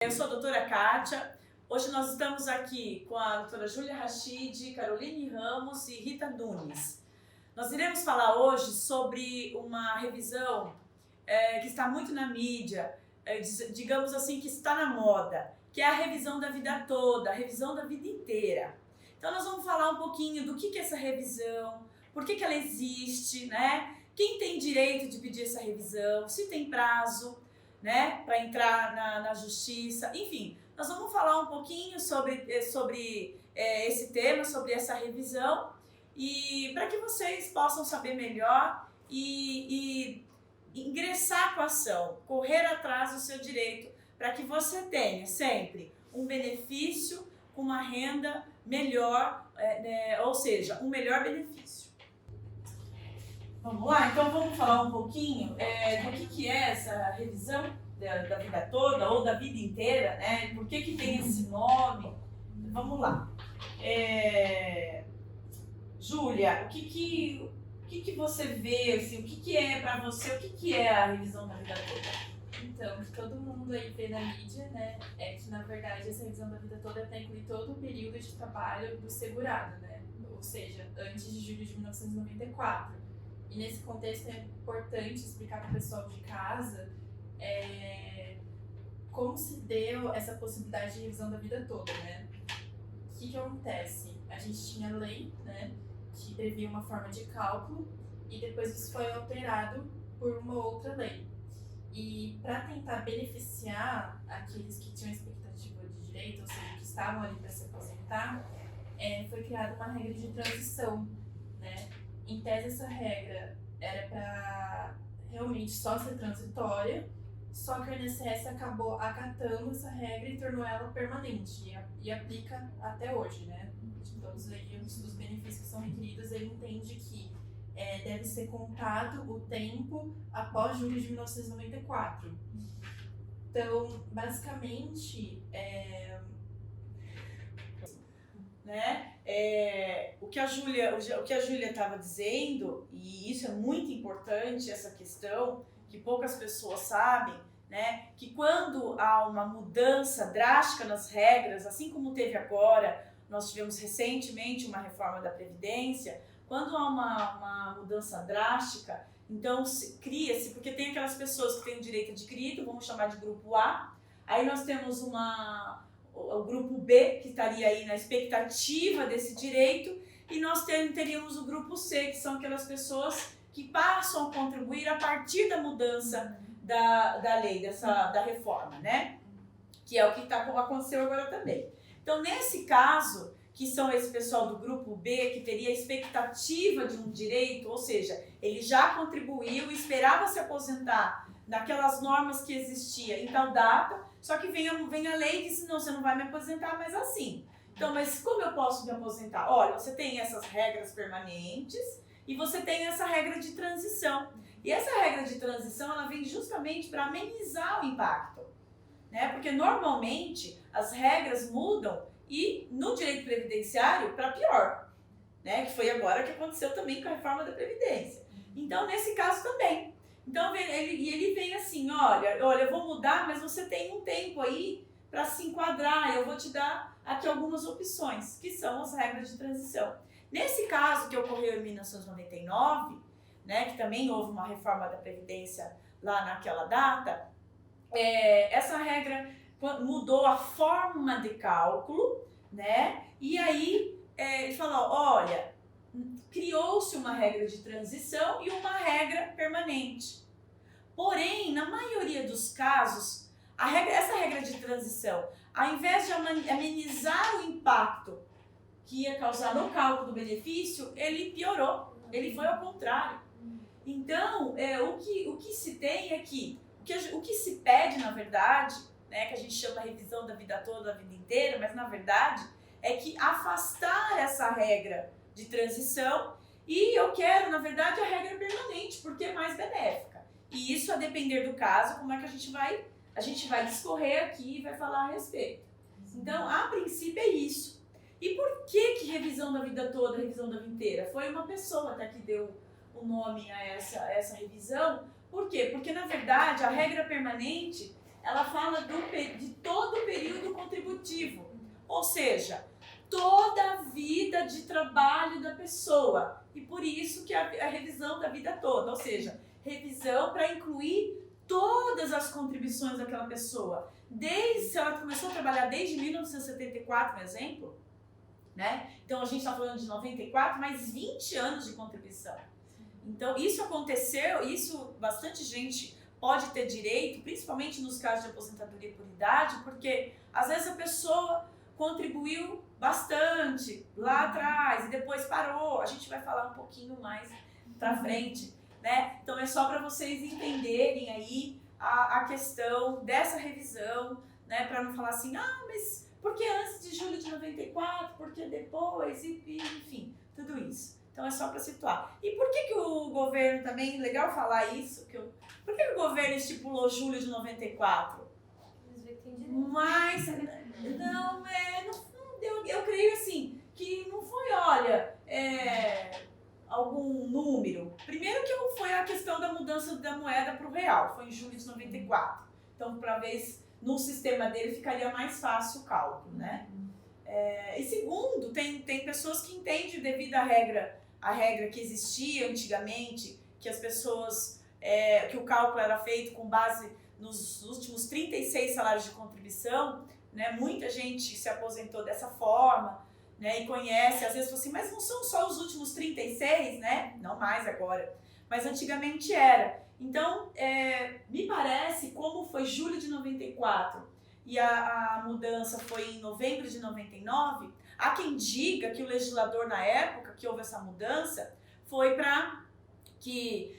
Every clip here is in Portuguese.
Eu sou a doutora Kátia. Hoje nós estamos aqui com a doutora Júlia Rachid, Caroline Ramos e Rita Nunes. Nós iremos falar hoje sobre uma revisão que está muito na mídia, digamos assim, que está na moda, que é a revisão da vida toda, a revisão da vida inteira. Então nós vamos falar um pouquinho do que é essa revisão, por que ela existe, né? Quem tem direito de pedir essa revisão, se tem prazo, né, para entrar na justiça, enfim, nós vamos falar um pouquinho sobre esse tema, sobre essa revisão, e para que vocês possam saber melhor e ingressar com a ação, correr atrás do seu direito, para que você tenha sempre um benefício com uma renda melhor, ou seja, um melhor benefício. Vamos lá? Então vamos falar um pouquinho do que é essa revisão da vida toda ou da vida inteira, né? Por que tem esse nome? Vamos lá. Júlia, o que você vê, assim, o que é para você, o que é a revisão da vida toda? Então, o que todo mundo aí vê na mídia, né, é que na verdade essa revisão da vida toda é para incluir todo o período de trabalho do segurado, né? Ou seja, antes de julho de 1994. E nesse contexto é importante explicar para o pessoal de casa como se deu essa possibilidade de revisão da vida toda, né? O que acontece? A gente tinha lei, né, que previa uma forma de cálculo e depois isso foi alterado por uma outra lei. E para tentar beneficiar aqueles que tinham expectativa de direito, ou seja, que estavam ali para se aposentar, foi criada uma regra de transição, né? Em tese, essa regra era para realmente só ser transitória, só que o INSS acabou acatando essa regra e tornou ela permanente e aplica até hoje, né? De todos os benefícios que são requeridos, ele entende que deve ser contado o tempo após julho de 1994. Então, basicamente, né? O que a Júlia estava dizendo, e isso é muito importante, essa questão, que poucas pessoas sabem, né? Que quando há uma mudança drástica nas regras, assim como teve agora, nós tivemos recentemente uma reforma da Previdência, quando há uma mudança drástica, então cria-se, porque tem aquelas pessoas que têm o direito adquirido, vamos chamar de grupo A, aí nós temos o grupo B, que estaria aí na expectativa desse direito, e nós teríamos o grupo C, que são aquelas pessoas que passam a contribuir a partir da mudança da lei, da reforma, né? Que é o que aconteceu agora também. Então, nesse caso, que são esse pessoal do grupo B, que teria a expectativa de um direito, ou seja, ele já contribuiu, esperava se aposentar naquelas normas que existiam em tal data, só que vem a lei e diz, não, você não vai me aposentar mais assim. Então, mas como eu posso me aposentar? Olha, você tem essas regras permanentes e você tem essa regra de transição. E essa regra de transição, ela vem justamente para amenizar o impacto, né? Porque normalmente as regras mudam e no direito previdenciário para pior, né? Que foi agora que aconteceu também com a reforma da Previdência. Então, nesse caso também. Então, ele vem assim, olha, eu vou mudar, mas você tem um tempo aí para se enquadrar, eu vou te dar aqui algumas opções, que são as regras de transição. Nesse caso que ocorreu em 1999, né, que também houve uma reforma da Previdência lá naquela data, essa regra mudou a forma de cálculo, né, e aí ele falou, olha, criou-se uma regra de transição e uma regra permanente. Porém, na maioria dos casos, essa regra de transição, ao invés de amenizar o impacto que ia causar no cálculo do benefício, ele piorou, ele foi ao contrário. Então, o que se tem é que o que se pede, na verdade, né, que a gente chama revisão da vida toda, da vida inteira, mas na verdade é que afastar essa regra de transição e eu quero, na verdade, a regra permanente, porque é mais benéfica. E isso a depender do caso, como é que a gente vai discorrer aqui e vai falar a respeito. Então, a princípio é isso. E por que revisão da vida toda, revisão da vida inteira? Foi uma pessoa até que deu o nome a essa revisão. Por quê? Porque, na verdade, a regra permanente, ela fala de todo o período contributivo, ou seja, toda a vida de trabalho da pessoa. E por isso que a revisão da vida toda, ou seja, revisão para incluir todas as contribuições daquela pessoa. Se ela começou a trabalhar desde 1974, por exemplo, né? Então a gente está falando de 94, mais 20 anos de contribuição. Então isso aconteceu, isso bastante gente pode ter direito, principalmente nos casos de aposentadoria por idade, porque às vezes a pessoa contribuiu bastante lá atrás e depois parou. A gente vai falar um pouquinho mais pra frente, né? Então é só para vocês entenderem aí a questão dessa revisão, né? Para não falar assim, mas por que antes de julho de 94? Por que depois? Enfim, tudo isso. Então é só para situar. E por que o governo também, legal falar isso, por que o governo estipulou julho de 94? Mas, não, eu creio assim, que não foi, olha, algum número. Primeiro que foi a questão da mudança da moeda para o real, foi em julho de 94. Então, para ver no sistema dele ficaria mais fácil o cálculo, né? E segundo, tem pessoas que entendem devido à regra que existia antigamente, que as pessoas, que o cálculo era feito com base nos últimos 36 salários de contribuição, né? Muita gente se aposentou dessa forma, né? E conhece, às vezes fala assim, mas não são só os últimos 36, né? Não mais agora, mas antigamente era. Então, me parece, como foi julho de 94 e a mudança foi em novembro de 99, há quem diga que o legislador na época que houve essa mudança foi para que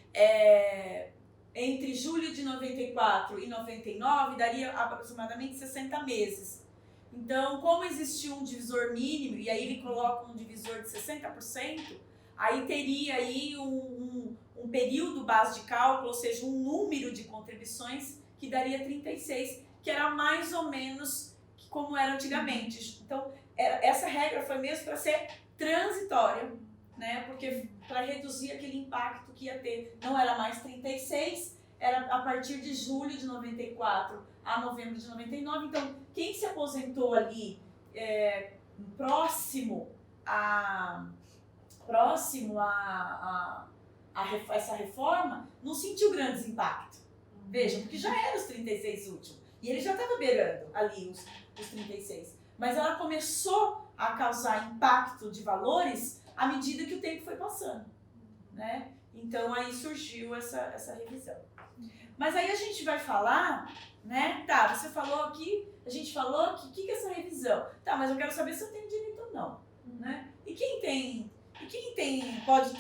entre julho de 94 e 99 daria aproximadamente 60 meses. Então, como existiu um divisor mínimo, e aí ele coloca um divisor de 60%, aí teria aí um período base de cálculo, ou seja, um número de contribuições que daria 36, que era mais ou menos como era antigamente. Então, essa regra foi mesmo para ser transitória, né? Porque para reduzir aquele impacto que ia ter, não era mais 36, era a partir de julho de 94 a novembro de 99. Então, quem se aposentou ali próximo a essa reforma, não sentiu grandes impactos. Vejam, porque já era os 36 últimos. E ele já estava beirando ali os 36. Mas ela começou a causar impacto de valores à medida que o tempo foi passando, né? Então aí surgiu essa revisão. Mas aí a gente vai falar, né? Tá, você falou aqui, a gente falou que o que é essa revisão? Tá, mas eu quero saber se eu tenho direito ou não, né? E quem pode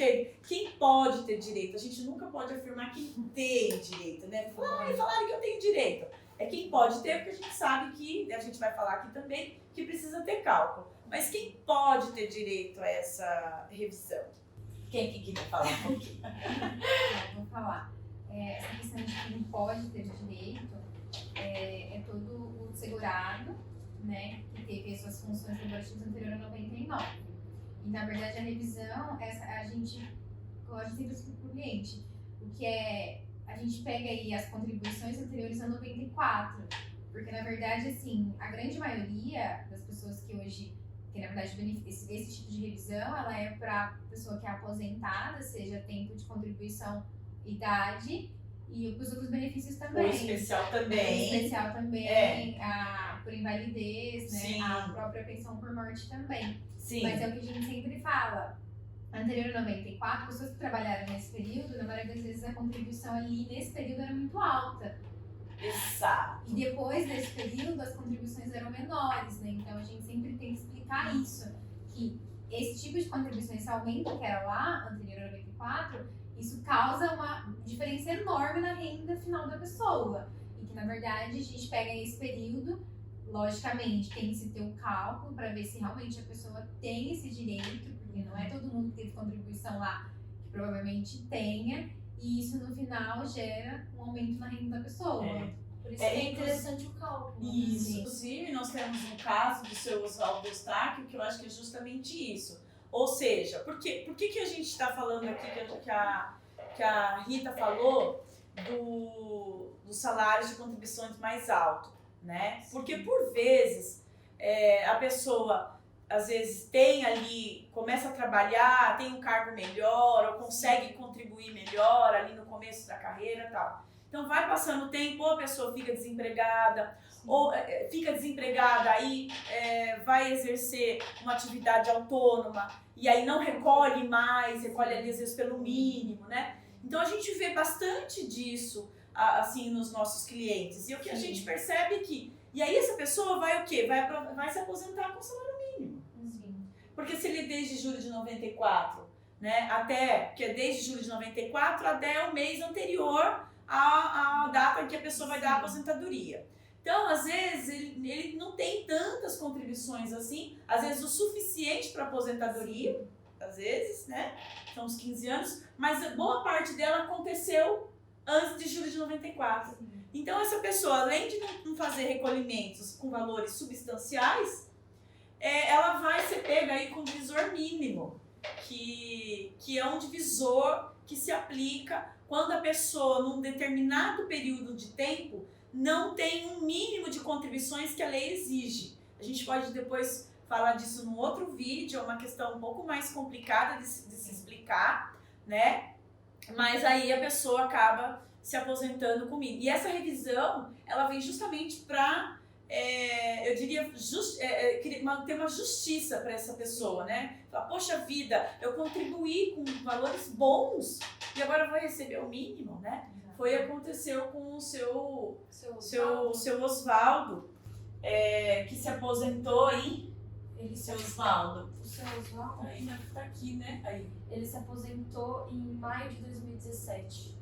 ter direito? A gente nunca pode afirmar quem tem direito, né? Falaram que eu tenho direito. É quem pode ter, porque a gente sabe que, a gente vai falar aqui também, que precisa ter cálculo. Mas quem pode ter direito a essa revisão? Quem que quer falar um pouquinho? Vou falar. Essa questão de quem pode ter direito é todo o segurado, né, que teve as suas funções laborativas anterior a 99. E, na verdade, a revisão, a gente gosta sempre de explicar para o cliente, o que a gente pega aí as contribuições anteriores a 94, porque, na verdade, assim, a grande maioria das pessoas que hoje tem, na verdade, esse tipo de revisão, ela é para pessoa que é aposentada, seja tempo de contribuição, idade, e os outros benefícios também. O especial também. Por invalidez, né? Sim. A própria pensão por morte também. Sim. Mas é o que a gente sempre fala. Anterior a 94, pessoas que trabalharam nesse período, na maioria das vezes a contribuição ali nesse período era muito alta. Exato. E depois desse período, as contribuições eram menores, né? Então a gente sempre tem que explicar isso, que esse tipo de contribuição, esse aumento que era lá, anterior a 94, isso causa uma diferença enorme na renda final da pessoa. E que, na verdade, a gente pega esse período, logicamente, tem que se ter um cálculo para ver se realmente a pessoa tem esse direito, porque não é todo mundo que teve contribuição lá que provavelmente tenha, e isso no final gera um aumento na renda da pessoa. Por isso é interessante o cálculo. Isso. Inclusive, nós temos um caso do seu Oswaldo Eustáquio, que eu acho que é justamente isso. Ou seja, por que a gente está falando aqui, que a Rita falou, dos salários de contribuições mais alto, né? Porque por vezes a pessoa às vezes tem ali, começa a trabalhar, tem um cargo melhor, ou consegue contribuir melhor ali no começo da carreira e tal. Então vai passando o tempo, ou a pessoa fica desempregada, ou fica desempregada, aí vai exercer uma atividade autônoma, e aí não recolhe mais, recolhe ali às vezes pelo mínimo, né? Então a gente vê bastante disso, assim, nos nossos clientes. E o que a gente percebe é que, e aí essa pessoa vai o quê? Vai se aposentar com salário mínimo. Porque se ele desde julho de 94, né, que é desde julho de 94 até o mês anterior à data em que a pessoa vai dar a aposentadoria. Então, às vezes, ele não tem tantas contribuições assim, às vezes o suficiente para aposentadoria, às vezes, né, são uns 15 anos, mas boa parte dela aconteceu antes de julho de 94. Então, essa pessoa, além de não fazer recolhimentos com valores substanciais, ela vai ser pega aí com divisor mínimo, que é um divisor que se aplica quando a pessoa, num determinado período de tempo, não tem um mínimo de contribuições que a lei exige. A gente pode depois falar disso num outro vídeo, é uma questão um pouco mais complicada de se explicar, né? Mas aí a pessoa acaba se aposentando com o mínimo. E essa revisão, ela vem justamente para eu diria, manter uma justiça para essa pessoa, né? Falar, poxa vida, eu contribuí com valores bons e agora eu vou receber o mínimo, né? Aconteceu com o seu Oswaldo, que se aposentou em... Seu Oswaldo. O seu Oswaldo ainda tá aqui, né? Aí. Ele se aposentou em maio de 2017.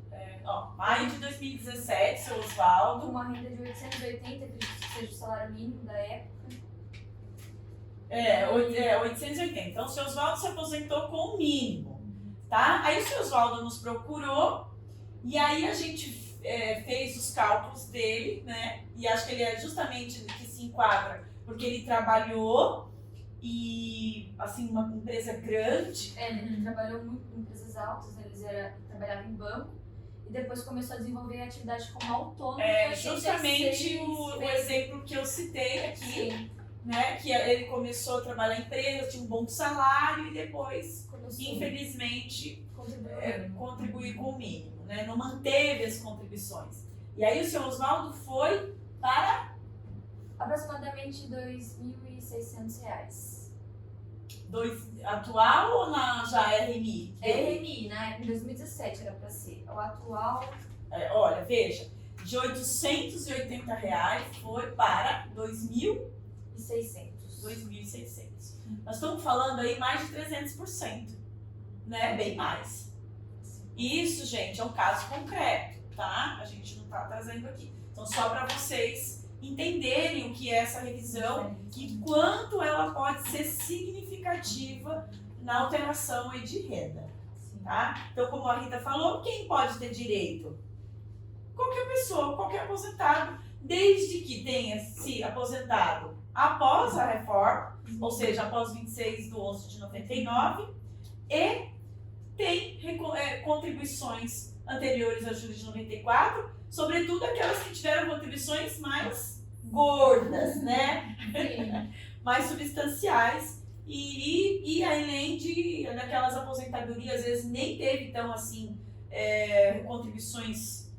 Maio de 2017, seu Oswaldo. Com uma renda de 880, acredito que seja o salário mínimo da época. 880. Então, o seu Oswaldo se aposentou com o mínimo, tá? Aí o seu Oswaldo nos procurou e aí a gente fez os cálculos dele, né? E acho que ele é justamente que se enquadra, porque ele trabalhou e, assim, uma empresa grande. Ele trabalhou muito em empresas altas, trabalhava em banco. E depois começou a desenvolver atividade como autônomo. Justamente o exemplo que eu citei aqui. Sim. Né? Que ele começou a trabalhar em empresa, tinha um bom salário e depois, infelizmente, contribuiu com o mínimo, né? Não manteve as contribuições. E aí o seu Oswaldo foi para? Aproximadamente R$2.600. Atual ou já RMI? RMI, né? Em 2017 era para ser. O atual... olha, veja, de R$880 foi para 2.600. Nós estamos falando aí mais de 300%, né? Bem mais. Isso, gente, é um caso concreto, tá? A gente não está trazendo aqui. Então, só para vocês entenderem o que é essa revisão e quanto ela pode ser significativa na alteração aí de renda, tá? Então, como a Rita falou, quem pode ter direito? Qualquer pessoa, qualquer aposentado, desde que tenha se aposentado após a reforma, ou seja, após 26/11/99, e tem contribuições anteriores a julho de 94, sobretudo aquelas que tiveram contribuições mais gordas, né? Mais substanciais, e além daquelas aposentadorias, às vezes nem teve tão assim contribuições,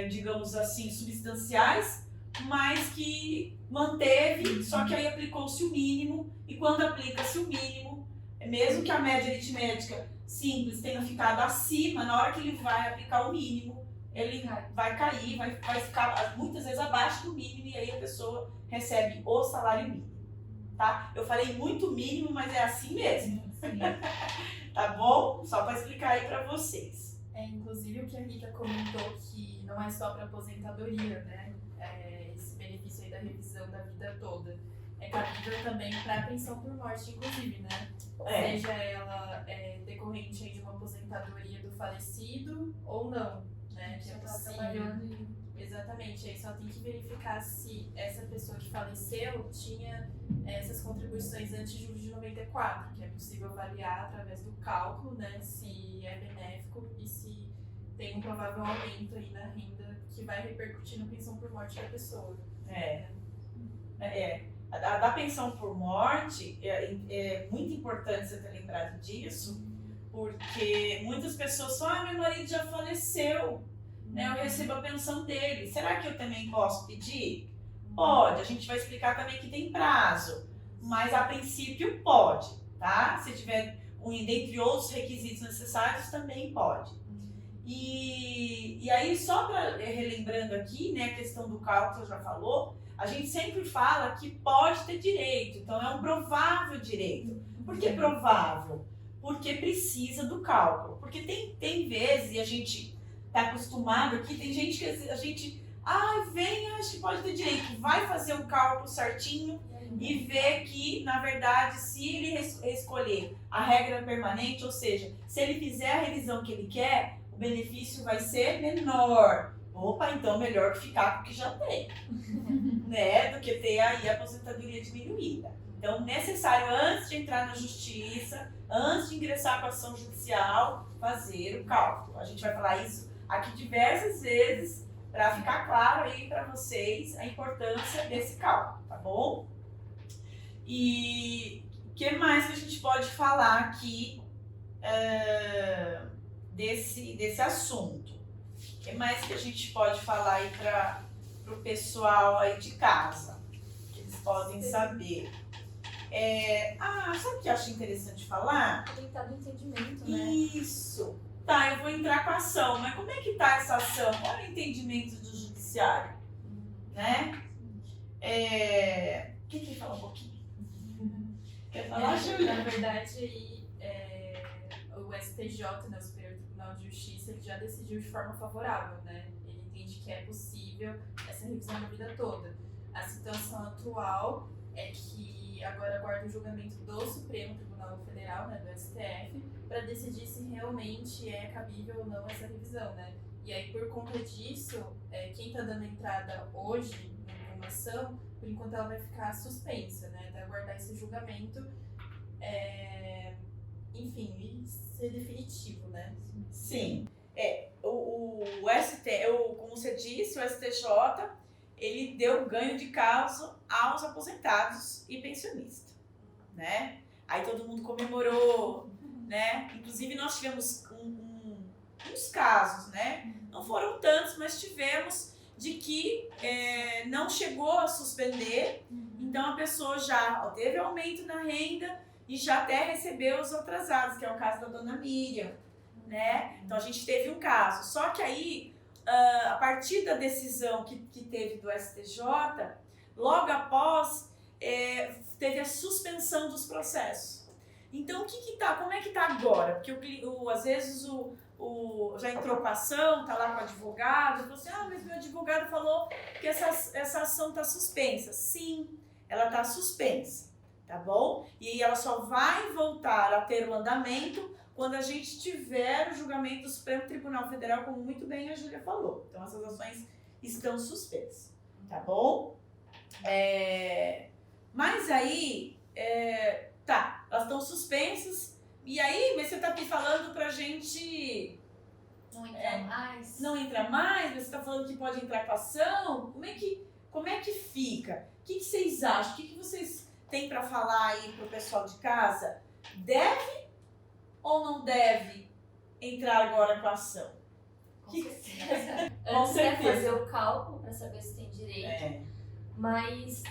digamos assim, substanciais, mas que manteve, só que aí aplicou-se o mínimo, e quando aplica-se o mínimo, mesmo que a média aritmética simples tenha ficado acima, na hora que ele vai aplicar o mínimo, ele vai cair, vai ficar muitas vezes abaixo do mínimo, e aí a pessoa recebe o salário mínimo, tá? Eu falei muito mínimo, mas é assim mesmo. Tá bom? Só para explicar aí para vocês. Inclusive o que a Rita comentou, que não é só para aposentadoria, né? Esse benefício aí da revisão da vida toda. É cabível também para pensão por morte, inclusive, né? Seja ela decorrente aí de uma aposentadoria do falecido ou não, né? Que é possível. Exatamente, aí só tem que verificar se essa pessoa que faleceu tinha essas contribuições antes de julho de 94, que é possível avaliar através do cálculo, né? Se é benéfico e se tem um provável aumento aí na renda que vai repercutir na pensão por morte da pessoa. A da pensão por morte é muito importante você ter lembrado disso, porque muitas pessoas falam, meu marido já faleceu, né? Eu recebo a pensão dele. Será que eu também posso pedir? Pode, a gente vai explicar também que tem prazo, mas a princípio pode, tá? Se tiver dentre outros requisitos necessários, também pode. E aí, só para relembrando aqui, né, a questão do cálculo já falou, a gente sempre fala que pode ter direito, então é um provável direito. Por que provável? Porque precisa do cálculo. Porque tem vezes, e a gente está acostumado aqui, tem gente que a gente, acho que pode ter direito, vai fazer o cálculo certinho e ver que, na verdade, se ele escolher a regra permanente, ou seja, se ele fizer a revisão que ele quer, o benefício vai ser menor. Opa, então melhor que ficar com o que já tem, né? Do que ter aí a aposentadoria diminuída. Então, necessário, antes de entrar na justiça, antes de ingressar com a ação judicial, fazer o cálculo. A gente vai falar isso aqui diversas vezes para ficar claro aí para vocês a importância desse cálculo, tá bom? E o que mais que a gente pode falar aqui desse assunto? O que mais que a gente pode falar aí para o pessoal aí de casa, que eles podem saber? Sabe o que eu acho interessante falar? Tentar do entendimento, né? Isso. Tá, eu vou entrar com a ação, mas como é que tá essa ação? Qual é o entendimento do judiciário? Né? Quem quer falar um pouquinho? Quer falar, Júlia? Na verdade, o STJ, né, o Superior Tribunal de Justiça, ele já decidiu de forma favorável, né? Ele entende que é possível essa revisão da vida toda. A situação atual é que agora aguarda o julgamento do Supremo Tribunal Federal, né, do STF, para decidir se realmente é cabível ou não essa revisão, né? E aí, por conta disso, quem está dando entrada hoje numa ação, por enquanto ela vai ficar suspensa, né? Até aguardar esse julgamento, enfim, e ser definitivo, né? Sim. Como você disse, o STJ, ele deu ganho de causa aos aposentados e pensionistas, né? Aí todo mundo comemorou, né? Inclusive nós tivemos uns casos, né? Não foram tantos, mas tivemos de que não chegou a suspender, então a pessoa já teve aumento na renda e já até recebeu os atrasados, que é o caso da dona Miriam, né? Então a gente teve um caso, só que aí, a partir da decisão que teve do STJ, logo após, teve a suspensão dos processos. Então, como é que tá agora? Porque às vezes já entrou com a ação, tá lá com o advogado, falou assim, mas meu advogado falou que essa ação está suspensa. Sim, ela está suspensa, tá bom? E aí ela só vai voltar a ter o andamento quando a gente tiver o julgamento do Supremo Tribunal Federal, como muito bem a Júlia falou. Então, essas ações estão suspensas, tá bom? Mas aí, elas estão suspensas, e aí, mas você está aqui falando pra gente... Não entra mais. Não entra mais, mas você está falando que pode entrar com ação? Como é que fica? O que vocês acham? O que vocês têm para falar aí pro pessoal de casa? Deve ou não deve entrar agora com a ação? Com certeza. Com Antes é certeza. fazer o cálculo para saber se tem direito, mas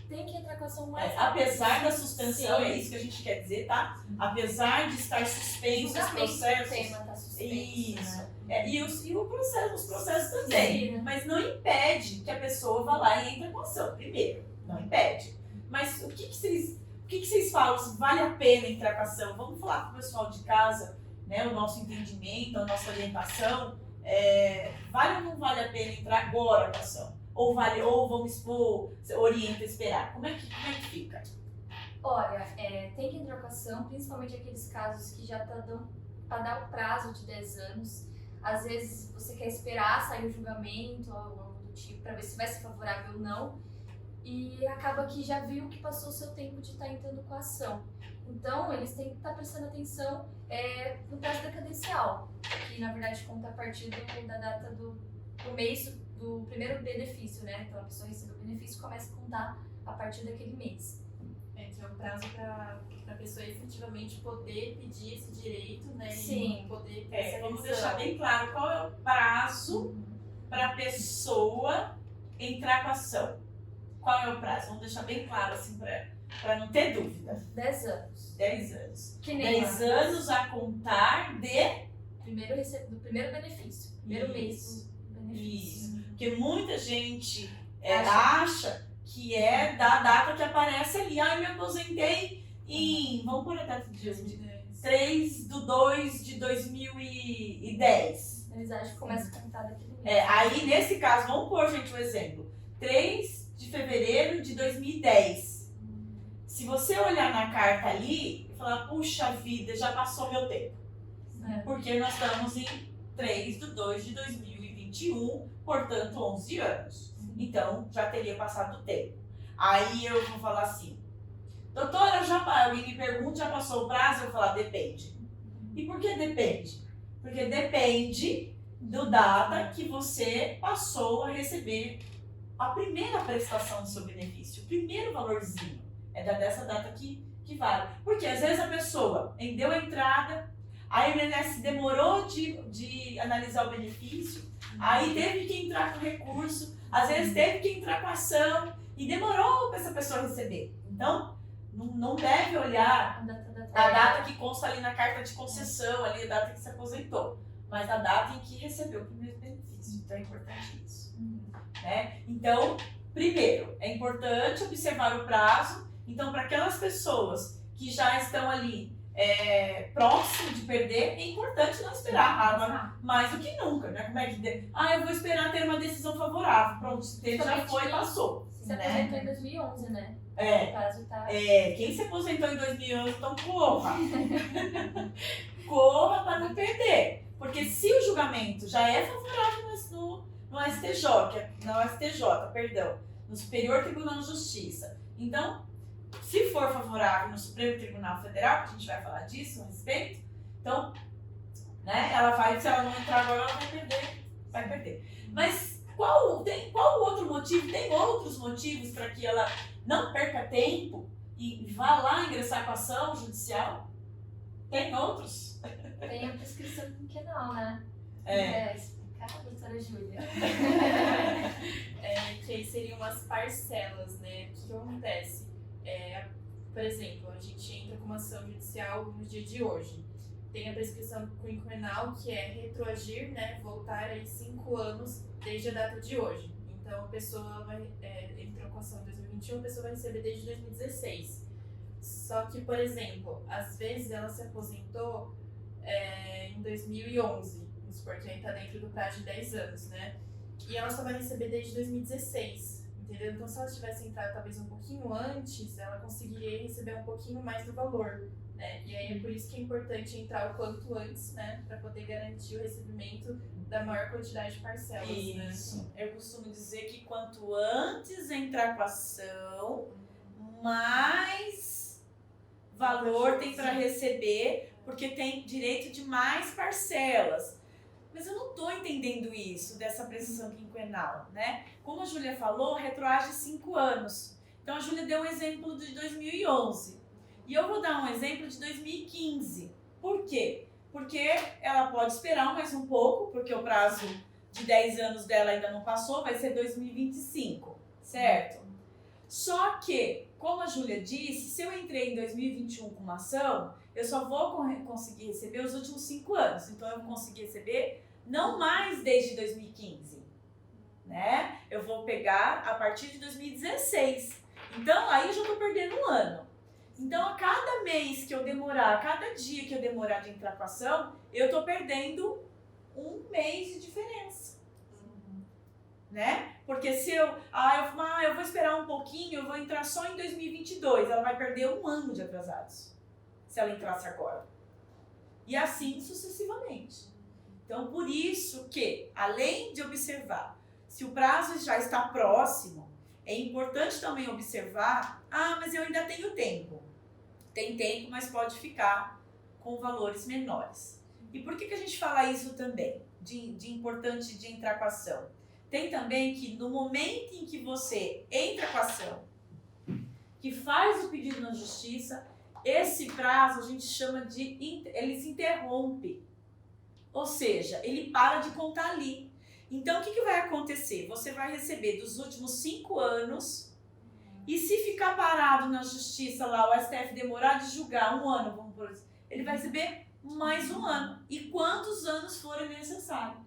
tem que entrar com a ação mais rápido. Apesar da suspensão, Sim. é isso que a gente quer dizer, tá? Apesar de estar suspenso os processos. O tema está suspenso. Isso. Né? E os processos também. Sim. Mas não impede que a pessoa vá lá e entre com ação. Primeiro, não impede. Mas o que vocês falam? Se vale a pena entrar com ação? Vamos falar para o pessoal de casa, né? O nosso entendimento, a nossa orientação. Vale ou não vale a pena entrar agora com ação? Ou vamos expor, orienta a esperar? Como é que fica? Olha, tem que entrar com ação, principalmente aqueles casos que já tá dando para dar o prazo de 10 anos. Às vezes você quer esperar sair o julgamento ou algo do tipo para ver se vai ser favorável ou não. E acaba que já viu que passou o seu tempo de estar entrando com a ação. Então, eles têm que estar prestando atenção no prazo decadencial, que na verdade conta a partir da data do mês do primeiro benefício, né? Então, a pessoa recebeu o benefício e começa a contar a partir daquele mês. Que é o prazo para a pessoa efetivamente poder pedir esse direito, né? Sim. E poder ter essa Vamos revisão. deixar bem claro qual é o prazo para a pessoa entrar com a ação. Qual é o prazo? Vamos deixar bem claro, assim, para não ter dúvida. 10 anos. 10 anos. Que nem 10 anos a contar de... do primeiro benefício. Primeiro mês do benefício. Isso. Porque muita gente acha que é da data que aparece ali. Ah, eu me aposentei em... Vamos pôr a data de 3/2/2010. Eles acham que começa a contar daquele mês. Aí, nesse caso, vamos pôr, gente, um exemplo. 3 de fevereiro de 2010. Se você olhar na carta ali e falar, puxa vida, já passou meu tempo. Porque nós estamos em 3/2/2021, portanto, 11 anos. Então, já teria passado o tempo. Aí eu vou falar assim, doutora, alguém me pergunta, já passou o prazo? Eu vou falar, depende. E por que depende? Porque depende do data que você passou a receber a primeira prestação do seu benefício, o primeiro valorzinho. É dessa data que vale. Porque às vezes a pessoa deu a entrada, a INSS demorou de analisar o benefício, aí teve que entrar com recurso, às vezes teve que entrar com ação e demorou para essa pessoa receber. Então, não deve olhar a data que consta ali na carta de concessão, ali a data que se aposentou, mas a data em que recebeu o primeiro benefício. Então é importante isso. Né? Então, primeiro, é importante observar o prazo. Então, para aquelas pessoas que já estão ali próximo de perder, é importante não esperar mais do que nunca, né? Como é que eu vou esperar ter uma decisão favorável. Pronto, se teve, já foi, passou. Se aposentou em 2011, né? O prazo tá... quem se aposentou em 2011, então corra. Corra para não perder. Porque se o julgamento já é favorável no Superior Tribunal de Justiça, então, se for favorável no Supremo Tribunal Federal, que a gente vai falar disso a respeito, então, né, se ela não entrar agora, ela vai perder. Mas qual outro motivo? Tem outros motivos para que ela não perca tempo e vá lá ingressar com a ação judicial? Tem outros? Tem a prescrição quinquenal, né? Explicar, doutora Júlia. Que aí seriam as parcelas, né? O que acontece? Por exemplo, a gente entra com uma ação judicial no dia de hoje. Tem a prescrição quinquenal, que é retroagir, né? Voltar aí 5 anos desde a data de hoje. Então, a pessoa entrou com a ação em 2021, a pessoa vai receber desde 2016. Só que, por exemplo, às vezes ela se aposentou em 2011, vamos supor que aí está dentro do prazo de 10 anos, né? E ela só vai receber desde 2016, entendeu? Então, se ela tivesse entrado talvez um pouquinho antes, ela conseguiria receber um pouquinho mais do valor, né? E aí é por isso que é importante entrar o quanto antes, né? Para poder garantir o recebimento da maior quantidade de parcelas, Isso. né? Eu costumo dizer que quanto antes entrar com a ação, mais valor tem para receber, porque tem direito de mais parcelas. Mas eu não estou entendendo isso, dessa prescrição quinquenal, né? Como a Júlia falou, retroage 5 anos. Então a Júlia deu um exemplo de 2011. E eu vou dar um exemplo de 2015. Por quê? Porque ela pode esperar mais um pouco, porque o prazo de 10 anos dela ainda não passou, vai ser 2025, certo? Só que, como a Júlia disse, se eu entrei em 2021 com uma ação, eu só vou conseguir receber os últimos 5 anos. Então, eu vou conseguir receber não mais desde 2015, né? Eu vou pegar a partir de 2016. Então, aí eu já estou perdendo um ano. Então, a cada mês que eu demorar, a cada dia que eu demorar de entrar com a ação, eu estou perdendo um mês de diferença. Né? Porque se eu vou esperar um pouquinho, eu vou entrar só em 2022, ela vai perder um ano de atrasados, se ela entrasse agora. E assim sucessivamente. Então, por isso que, além de observar se o prazo já está próximo, é importante também observar, mas eu ainda tenho tempo. tem tempo, mas pode ficar com valores menores. E por que a gente fala isso também, de importante de entrar com a ação? Tem também que no momento em que você entra com a ação, que faz o pedido na justiça, esse prazo a gente chama ele se interrompe. Ou seja, ele para de contar ali. Então, o que vai acontecer? Você vai receber dos últimos 5 anos, e se ficar parado na justiça lá, o STF demorar de julgar 1 ano, vamos por isso, ele vai receber mais 1 ano. E quantos anos forem necessários.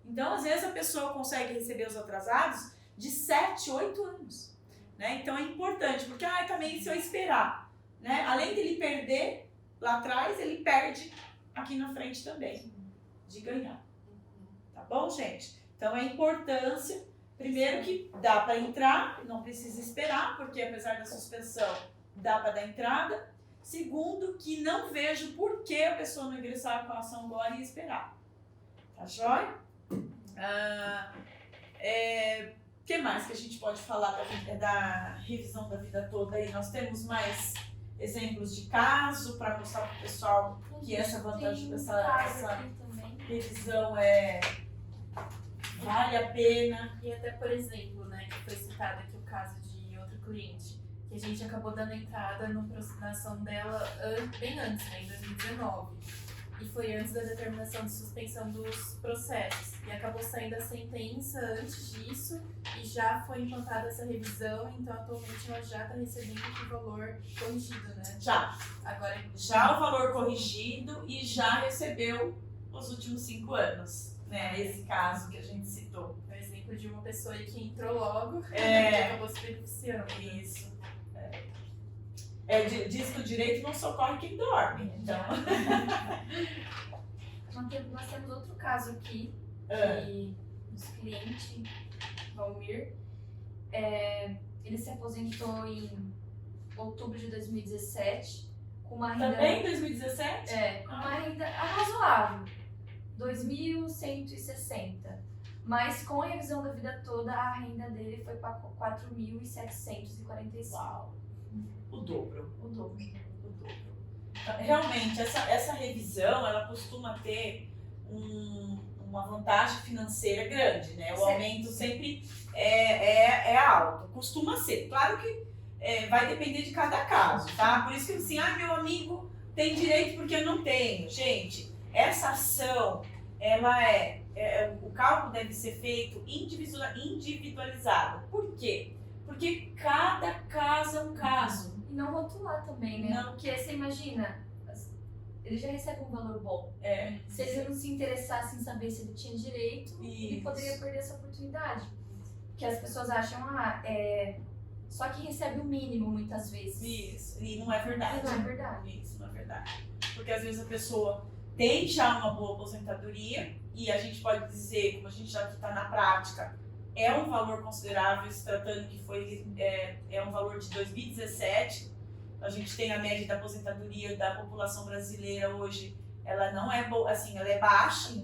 Então, às vezes, a pessoa consegue receber os atrasados de 7, 8 anos. Né? Então, é importante, porque também se eu esperar, né? Além dele perder lá atrás, ele perde aqui na frente também, de ganhar. Tá bom, gente? Então, a importância, primeiro que dá para entrar, não precisa esperar, porque apesar da suspensão, dá para dar entrada. Segundo, que não vejo por que a pessoa não ingressar com a ação agora e esperar. Tá joia? O que mais que a gente pode falar da revisão da vida toda aí? Nós temos mais exemplos de caso para mostrar para o pessoal que essa vantagem, essa revisão vale a pena. E até, por exemplo, né, que foi citado aqui o caso de outro cliente, que a gente acabou dando entrada na ação dela bem antes, né, em 2019. E foi antes da determinação de suspensão dos processos. E acabou saindo a sentença antes disso e já foi implantada essa revisão, então atualmente ela já está recebendo o valor corrigido, né? Agora, já o valor corrigido e já recebeu os últimos 5 anos, né? Esse caso que a gente citou. É um exemplo de uma pessoa aí que entrou logo e acabou se beneficiando. Isso. Diz que o direito não socorre quem dorme. Então. Nós temos outro caso aqui, que nosso cliente, Valmir, ele se aposentou em outubro de 2017, com uma renda... Também em 2017? Com uma renda razoável, 2.160. Mas com a revisão da vida toda, a renda dele foi para 4.745. Uau! O dobro. O dobro. Realmente, essa revisão, ela costuma ter uma vantagem financeira grande, né? O aumento sempre é alto, costuma ser. Claro que vai depender de cada caso, tá? Por isso que assim, meu amigo tem direito porque eu não tenho. Gente, essa ação, ela o cálculo deve ser feito individualizado. Por quê? Porque cada caso é um caso. E não rotular também, né? Não. Porque você imagina, ele já recebe um valor bom. Se ele não se interessasse em saber se ele tinha direito, ele poderia perder essa oportunidade. Porque as pessoas acham, só que recebe o mínimo muitas vezes. Isso, e não é verdade. Não é verdade. Isso, não é verdade. Porque às vezes a pessoa tem já uma boa aposentadoria e a gente pode dizer, como a gente já está na prática, é um valor considerável, se tratando que é um valor de 2017. A gente tem a média da aposentadoria da população brasileira hoje, ela não é boa, assim, ela é baixa,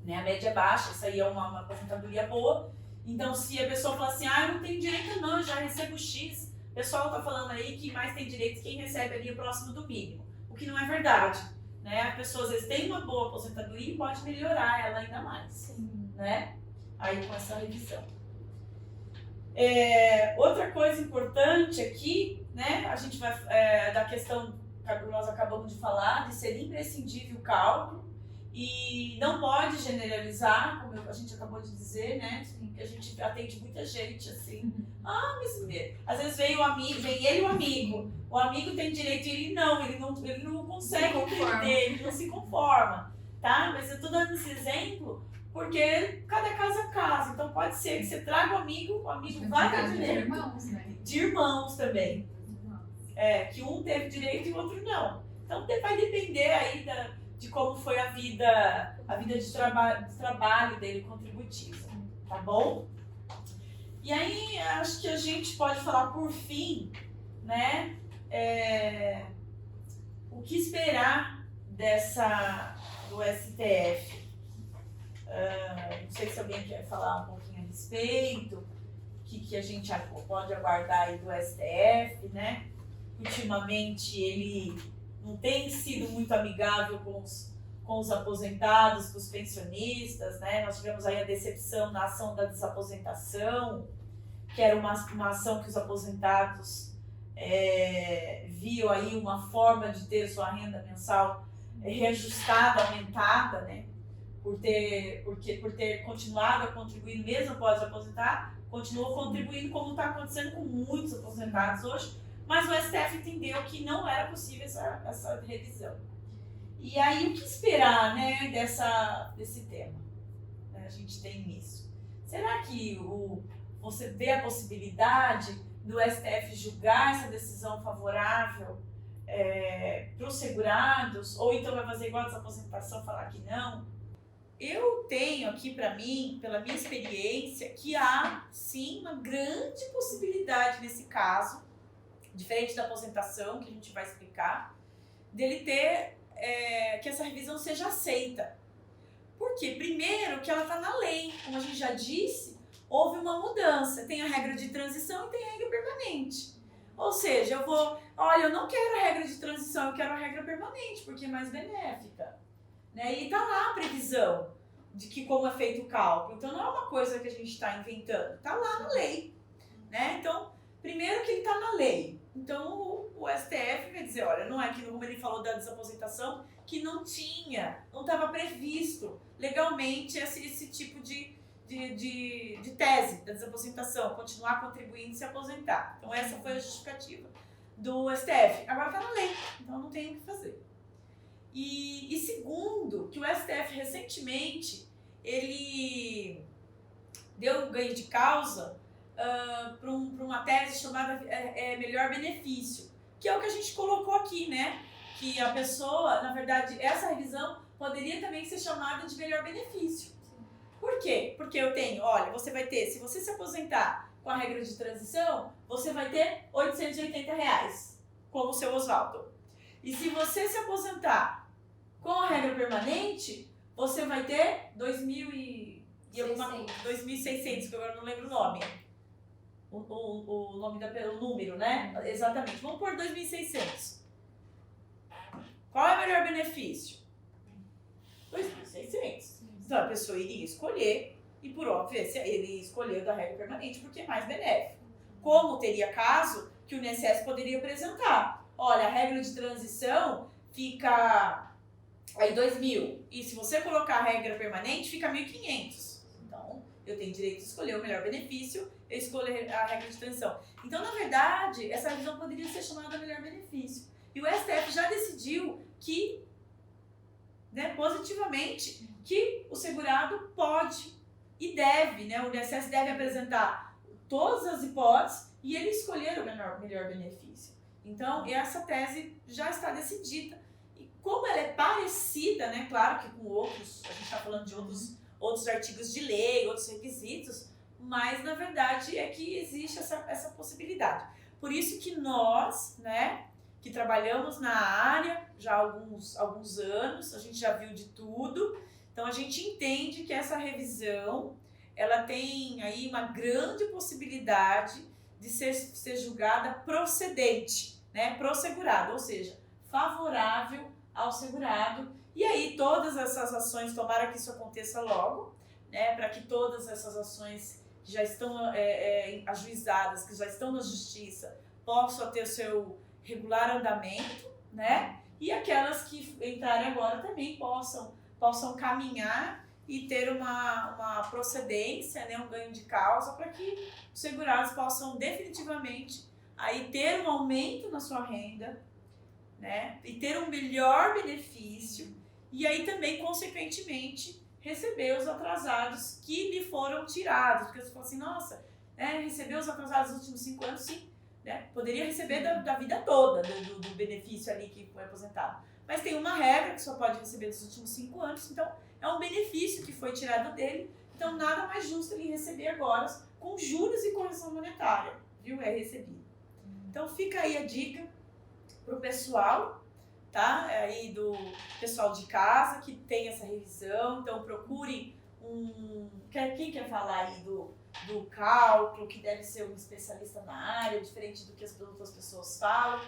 né? A média é baixa, isso aí é uma aposentadoria boa. Então, se a pessoa fala assim, eu não tenho direito não, eu já recebo X, o pessoal está falando aí que mais tem direito quem recebe ali próximo do mínimo, o que não é verdade, né? A pessoa às vezes tem uma boa aposentadoria e pode melhorar ela ainda mais, né? Aí com essa revisão. Outra coisa importante aqui, né? A gente vai da questão que nós acabamos de falar, de ser imprescindível o cálculo e não pode generalizar, como a gente acabou de dizer, né? Que a gente atende muita gente assim. Mas às vezes vem ele e o amigo tem direito e ele não consegue entender, ele não se conforma, tá? Mas eu tô dando esse exemplo porque cada caso é caso, então pode ser que você traga o amigo vai ter direito. De irmãos, né? De irmãos também. Que um teve direito e o outro não. Então vai depender aí de como foi a vida de trabalho dele contributiva, tá bom? E aí acho que a gente pode falar por fim, né? O que esperar do STF? Não sei se alguém quer falar um pouquinho a respeito, o que a gente pode aguardar aí do STF, né? ultimamente ele não tem sido muito amigável com os aposentados, com os pensionistas, né? Nós tivemos aí a decepção na ação da desaposentação, que era uma ação que os aposentados viam aí uma forma de ter sua renda mensal reajustada, aumentada, né? Por ter continuado a contribuir mesmo após aposentar, continuou contribuindo como está acontecendo com muitos aposentados hoje, mas o STF entendeu que não era possível essa revisão. E aí, o que esperar, né, desse tema? A gente tem isso. Será que você vê a possibilidade do STF julgar essa decisão favorável para os segurados? Ou então vai fazer igual a desaposentação, falar que não? Eu tenho aqui para mim, pela minha experiência, que há sim uma grande possibilidade nesse caso, diferente da aposentação, que a gente vai explicar, dele ter que essa revisão seja aceita. Por quê? Primeiro, que ela está na lei. Como a gente já disse, houve uma mudança. Tem a regra de transição e tem a regra permanente. Ou seja, eu não quero a regra de transição, eu quero a regra permanente, porque é mais benéfica. Né? E está lá a previsão de que como é feito o cálculo. Então, não é uma coisa que a gente está inventando. Está lá na lei. Né? Então, primeiro que ele está na lei. Então, o STF vai dizer, olha, não é que como ele falou da desaposentação, que não estava previsto legalmente esse tipo de tese da desaposentação, continuar contribuindo e se aposentar. Então, essa foi a justificativa do STF. Agora está na lei, então não tem o que fazer. E segundo, que o STF recentemente, ele deu um ganho de causa para uma tese chamada melhor benefício, que é o que a gente colocou aqui, né? Que a pessoa, na verdade, essa revisão poderia também ser chamada de melhor benefício. Por quê? Porque eu tenho, olha, você vai ter, se você se aposentar com a regra de transição, você vai ter R$880, como o seu Oswaldo. E se você se aposentar com a regra permanente, você vai ter 2.600, que agora não lembro o nome. O nome o número, né? Exatamente. Vamos pôr 2.600. Qual é o melhor benefício? 2.600. Então a pessoa iria escolher, e por óbvio, ele escolheu da regra permanente porque é mais benéfico. Como teria caso que o INSS poderia apresentar? Olha, a regra de transição fica aí 2.000. E se você colocar a regra permanente, fica 1.500. Então, eu tenho direito de escolher o melhor benefício, eu escolho a regra de transição. Então, na verdade, essa revisão poderia ser chamada melhor benefício. E o STF já decidiu que, né, positivamente, que o segurado pode e deve, né, o INSS deve apresentar todas as hipóteses e ele escolher o melhor benefício. Então, essa tese já está decidida. E como ela é parecida, né, claro que com outros, a gente está falando de outros artigos de lei, outros requisitos, mas, na verdade, é que existe essa possibilidade. Por isso que nós, né, que trabalhamos na área já há alguns anos, a gente já viu de tudo, então a gente entende que essa revisão, ela tem aí uma grande possibilidade de ser julgada procedente, né, pro segurado, ou seja, favorável ao segurado. E aí todas essas ações, tomara que isso aconteça logo, né, para que todas essas ações que já estão ajuizadas, que já estão na justiça, possam ter o seu regular andamento, né, e aquelas que entrarem agora também possam caminhar e ter uma procedência, né, um ganho de causa, para que os segurados possam definitivamente aí ter um aumento na sua renda, né, e ter um melhor benefício, e aí também, consequentemente, receber os atrasados que lhe foram tirados. Porque você fala assim, nossa, receber os atrasados dos últimos 5 anos, sim, né, poderia receber da vida toda do benefício ali que foi aposentado. Mas tem uma regra que só pode receber dos últimos 5 anos, então é um benefício que foi tirado dele, então nada mais justo ele receber agora com juros e correção monetária, viu? É recebido. Então fica aí a dica pro pessoal, tá? Aí do pessoal de casa que tem essa revisão, então procurem quem quer falar aí do cálculo, que deve ser um especialista na área, diferente do que as outras pessoas falam,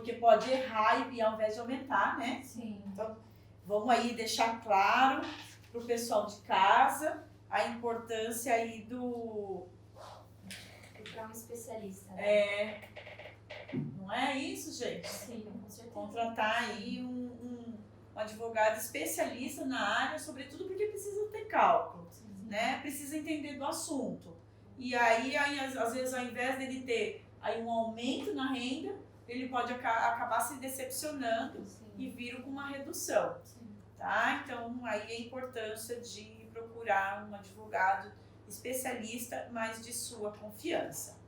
porque pode errar e ao invés de aumentar, né? Sim. Vamos aí deixar claro para o pessoal de casa a importância aí do... Procurar um especialista, né? Não é isso, gente? Sim, com certeza. Contratar aí um advogado especialista na área, sobretudo porque precisa ter cálculo, né? Precisa entender do assunto. E aí às vezes, ao invés dele ter aí um aumento na renda, ele pode acabar se decepcionando e vir com uma redução, tá? Então, aí a importância de procurar um advogado especialista, mas de sua confiança.